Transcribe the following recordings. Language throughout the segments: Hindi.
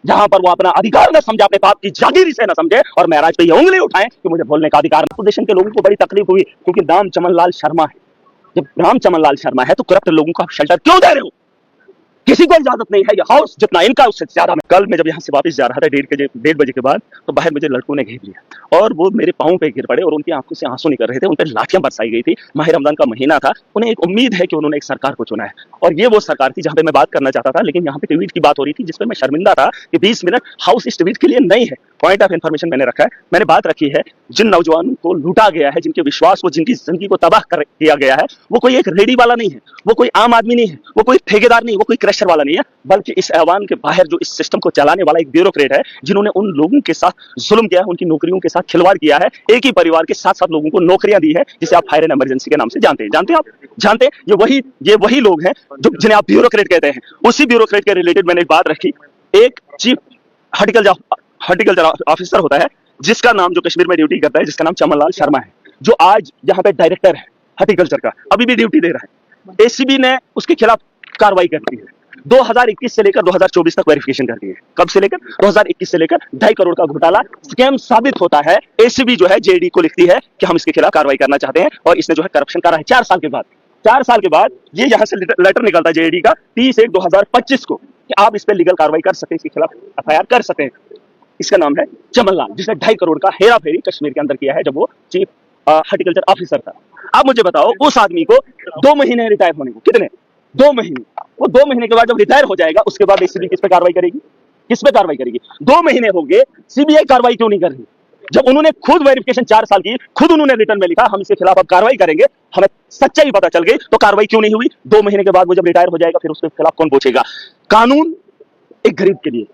जहां पर वो अपना अधिकार न समझे, अपने बाप की जागीर से न समझे और महराज पे ये उंगली उठाएं कि मुझे बोलने का अधिकार। अपोजिशन के लोगों को बड़ी तकलीफ हुई क्योंकि नाम चमन लाल शर्मा है। जब नाम चमन लाल शर्मा है तो करप्ट लोगों को आप शेल्टर क्यों दे रहे हो? किसी को इजाजत नहीं है। ये हाउस जितना इनका उससे ज्यादा। कल मैं जब यहाँ से वापस जा रहा था 1:30 बजे के बाद, तो बाहर मुझे लड़कों ने घेर लिया और वो मेरे पाँव पे गिर पड़े और उनकी आंखों से आंसू निकल रहे थे। उन पर लाठियां बरसाई गई थी। माह रमजान का महीना था। उन्हें एक उम्मीद है कि उन्होंने एक सरकार को चुना है और ये वो सरकार थी जहां पे मैं बात करना चाहता था, लेकिन यहाँ पे ट्वीट की बात हो रही थी जिसपे मैं शर्मिंदा था कि 20 मिनट हाउस इस ट्वीट के लिए नहीं है। पॉइंट ऑफ इन्फॉर्मेशन मैंने रखा है। मैंने बात रखी है जिन नौजवानों को लूटा गया है, जिनके विश्वास को, जिनकी जिंदगी को तबाह किया गया है, वो कोई एक रेडी वाला नहीं है, वो कोई आम आदमी नहीं है, वो कोई ठेकेदार नहीं, वो कोई क्रशर वाला नहीं है, बल्कि इस ऐवान के बाहर जो इस सिस्टम को चलाने वाला एक ब्यूरोक्रेट है जिन्होंने उन लोगों के साथ जुल्म किया है, उनकी नौकरियों के साथ खिलवाड़ किया है। एक ही परिवार के 7-7 लोगों को नौकरियां दी है, जिसे आप फायर एंड इमरजेंसी के नाम से जानते हैं। आप जानते हैं ये वही लोग हैं जो जिन्हें आप ब्यूरोक्रेट कहते हैं। उसी ब्यूरोक्रेट के रिलेटेड मैंने एक बात रखी। एक चीफ हॉर्टिकल्चर ऑफिसर होता है जिसका नाम, जो कश्मीर में ड्यूटी करता है, जिसका नाम चमन लाल शर्मा है, जो आज यहाँ पे डायरेक्टर है हॉर्टिकल्चर का, अभी भी ड्यूटी दे रहा है। एसीबी ने उसके खिलाफ कार्रवाई करती है। 2021 से लेकर 2024 तक वेरिफिकेशन करती है। कब से लेकर? 2021 से लेकर 2.5 करोड़ का घोटाला स्कैम साबित होता है। एसीबी जो है जेडी को लिखती है कि हम इसके खिलाफ कार्रवाई करना चाहते हैं और इसने जो है करप्शन करा है 4 साल के बाद ये यहाँ से लेटर निकलता है जेडी का 30/1/2025 को कि आप इस पर लीगल कार्रवाई कर सकते हैं, इसके खिलाफ एफआईआर कर सकते हैं। इसका नाम है चमन लाल, जिसने 2.5 करोड़ का हेरा फेरी कश्मीर के अंदर किया है जब वो चीफ हॉर्टिकल्चर ऑफिसर था। अब मुझे बताओ, उस आदमी को 2 महीने रिटायर होने को, कितने? 2 महीने। वो 2 महीने के बाद जब रिटायर हो जाएगा, उसके बाद एसीबी किस पे कार्रवाई करेगी? 2 महीने हो गए, सीबीआई कार्रवाई क्यों नहीं कर रही? जब उन्होंने खुद वेरिफिकेशन 4 साल की, खुद उन्होंने रिटर्न में लिखा हम इसके खिलाफ अब कार्रवाई करेंगे, हमें सच्चाई पता चल गई, तो कार्रवाई क्यों नहीं हुई? 2 महीने के बाद वो जब रिटायर हो जाएगा, फिर उसके खिलाफ कौन पूछेगा? कानून एक गरीब के लिए।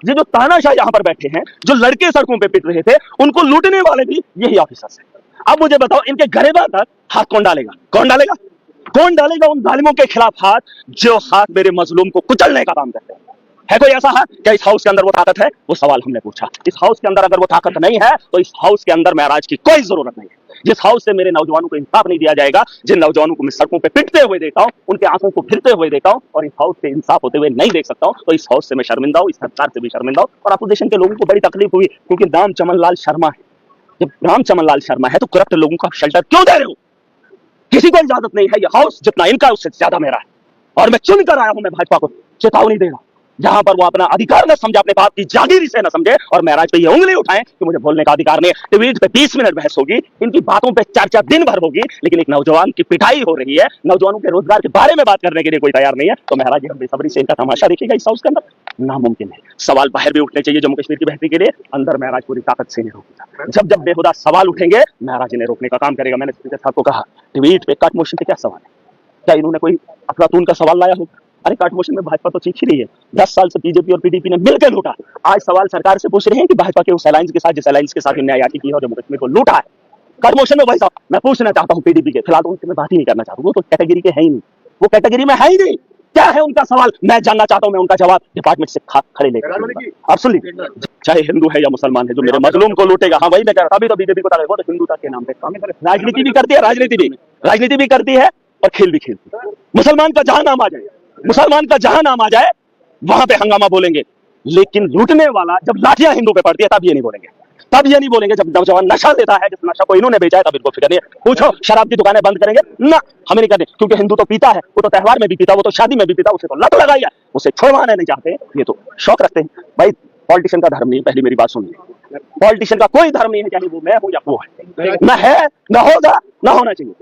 ये जो तानाशाह यहाँ पर बैठे हैं, जो लड़के सड़कों पे पिट रहे थे, उनको लूटने वाले भी यही ऑफिसर्स हैं। अब मुझे बताओ, इनके गरेबा तक हाथ कौन डालेगा? कौन डालेगा उन जालिमों के खिलाफ हाथ, जो हाथ मेरे मजलूम को कुचलने का काम करते हैं? है कोई ऐसा हाथ? क्या इस हाउस के अंदर वो ताकत है? वो सवाल हमने पूछा। इस हाउस के अंदर अगर वो ताकत नहीं है, तो इस हाउस के अंदर महराज की कोई जरूरत नहीं है। जिस हाउस से मेरे नौजवानों को इंसाफ नहीं दिया जाएगा, जिन नौजवानों को मैं सड़कों पे पिटते हुए देखा हूं, उनके आंखों को फिरते हुए देखा हूं और इस हाउस से इंसाफ होते हुए नहीं देख सकता हूं, तो इस हाउस से मैं शर्मिंदा हूं, इस सरकार से भी शर्मिंदा हूं। और अपोजिशन के लोगों को बड़ी तकलीफ हुई क्योंकि नाम चमन लाल शर्मा है। जब नाम चमन लाल शर्मा है तो करप्ट लोगों को आप शेल्टर क्यों दे रहे हो? किसी को इजाजत नहीं है। ये हाउस जितना इनका उससे ज्यादा मेरा है और मैं चुन कर आया हूं। मैं भाजपा को चेतावनी दे रहा हूं, जहां पर वो अपना अधिकार न समझे, अपने बाप की जागीर से न समझे और महराज पे ये उंगली उठाएं कि मुझे बोलने का अधिकार नहीं है। ट्वीट पे 20 मिनट बहस होगी, इनकी बातों पे 4-4 दिन भर होगी, लेकिन एक नौजवान की पिटाई हो रही है, नौजवानों के रोजगार के बारे में बात करने के लिए कोई तैयार नहीं है, तो महराज जी हम बेसब्री से इनका तमाशा देखिएगा इस हाउस के अंदर। नामुमकिन है। सवाल बाहर भी उठने चाहिए जम्मू कश्मीर की बेहतरी के लिए, अंदर महराज पूरी ताकत से नहीं रोकेगा। जब बेहुदा सवाल उठेंगे, महराज इन्हें रोकने का काम करेगा। मैंने स्पीकर साहब को कहा, ट्वीट पे कट मोशन पे क्या सवाल है? क्या इन्होंने कोई अफलातून का सवाल लाया होगा? अरे कट मोशन में भाजपा तो चीख ही रही है। 10 साल से बीजेपी और पीडीपी ने मिलकर लूटा। आज सवाल सरकार से पूछ रहे हैं कि भाजपा के उस अलायंस के साथ, जिस अलायंस के साथ न्यायाती की है और जम्मू कश्मीर को लूटा है, कट मोशन में भाई साहब मैं पूछना चाहता हूं पीडीपी के, फिलहाल उनसे मैं बात ही नहीं करना चाहता हूं, वो तो कैटेगरी के है ही नहीं, वो कैटेगरी में है ही नहीं। क्या है उनका सवाल? मैं जानना चाहता हूं, मैं उनका जवाब डिपार्टमेंट से खड़े लेकर। एब्सोल्युटली, चाहे हिंदू है या मुसलमान है, जो मेरे मजलूम को लूटेगा, हाँ वही मैं कह रहा था। अभी तो बीजेपी को वो तो हिंदुता के नाम पे राजनीति भी करती है, राजनीति भी करती है और खेल भी खेलती है। मुसलमान का जहां नाम आ जाए वहां पे हंगामा बोलेंगे, लेकिन लूटने वाला जब लाठियां हिंदू पे पड़ती है तब ये नहीं बोलेंगे। जब नौजवान नशा लेता है, जिस नशा को इन्होंने बेचा है, तब इनको फिक्र नहीं है। पूछो शराब की दुकानें बंद करेंगे ना? हमें नहीं करनी, क्योंकि हिंदू तो पीता है, वो तो त्योहार में भी पीता, वो तो शादी में भी पीता, उसे तो लत लगाई है, उसे छुड़वाना नहीं चाहते, ये तो शौक रखते हैं। भाई पॉलिटिशियन का धर्म नहीं है, पहली मेरी बात सुनिए। पॉलिटिशियन का कोई धर्म नहीं है, चाहे वो मैं हूं या वो है, न है, न होगा, न होना चाहिए।